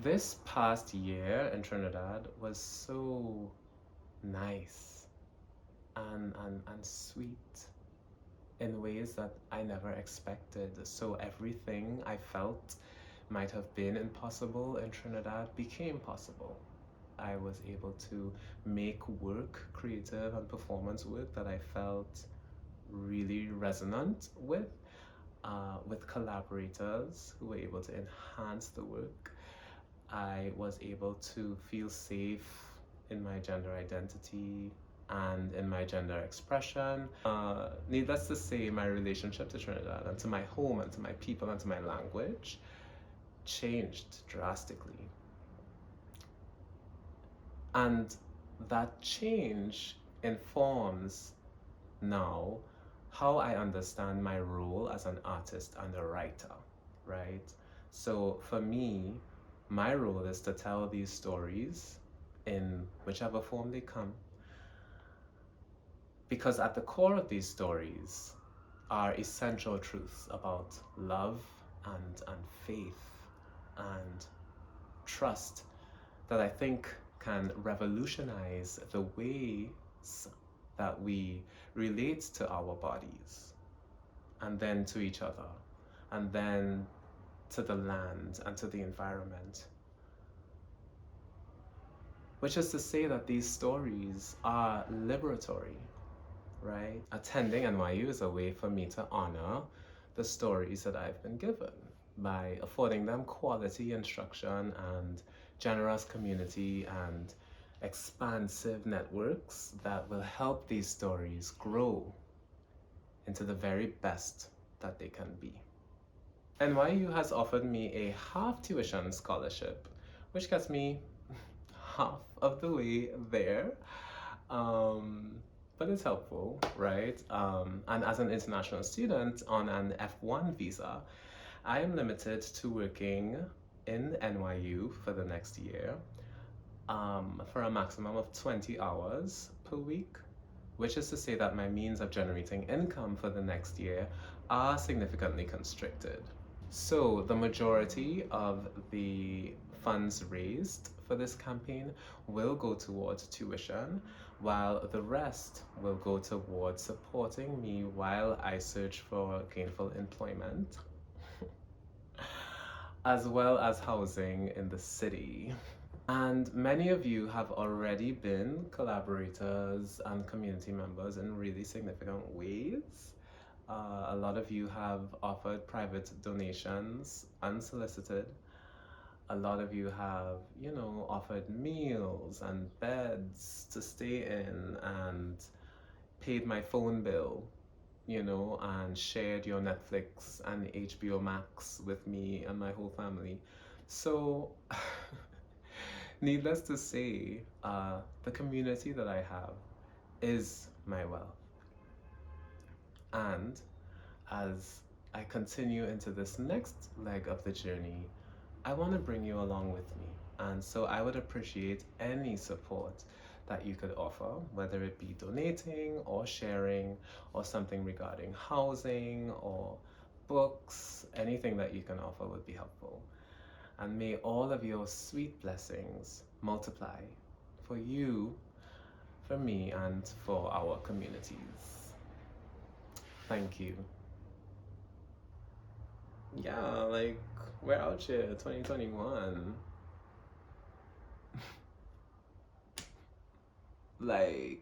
This past year in Trinidad was so nice and sweet in ways that I never expected. So everything I felt might have been impossible in Trinidad became possible. I was able to make work, creative and performance work that I felt really resonant with collaborators who were able to enhance the work. I was able to feel safe in my gender identity and in my gender expression. Needless to say, my relationship to Trinidad and to my home and to my people and to my language changed drastically. And that change informs now how I understand my role as an artist and a writer, right? So for me, my role is to tell these stories in whichever form they come, because at the core of these stories are essential truths about love and faith and trust that I think can revolutionize the ways that we relate to our bodies and then to each other and then to the land and to the environment. Which is to say that these stories are liberatory, right? Attending NYU is a way for me to honor the stories that I've been given by affording them quality instruction and generous community and expansive networks that will help these stories grow into the very best that they can be. NYU has offered me a half tuition scholarship, which gets me half of the way there. But it's helpful, right? And as an international student on an F1 visa, I am limited to working in NYU for the next year for a maximum of 20 hours per week, which is to say that my means of generating income for the next year are significantly constricted. So the majority of the funds raised for this campaign will go towards tuition, while the rest will go towards supporting me while I search for gainful employment, as well as housing in the city. And many of you have already been collaborators and community members in really significant ways. A lot of you have offered private donations unsolicited. A lot of you have, offered meals and beds to stay in and paid my phone bill, and shared your Netflix and HBO Max with me and my whole family. So, needless to say, the community that I have is my wealth. And as I continue into this next leg of the journey, I want to bring you along with me. And so I would appreciate any support that you could offer, whether it be donating or sharing or something regarding housing or books. Anything that you can offer would be helpful. And may all of your sweet blessings multiply for you, for me, and for our communities. Thank you. Yeah, like, we're out here, 2021. Like,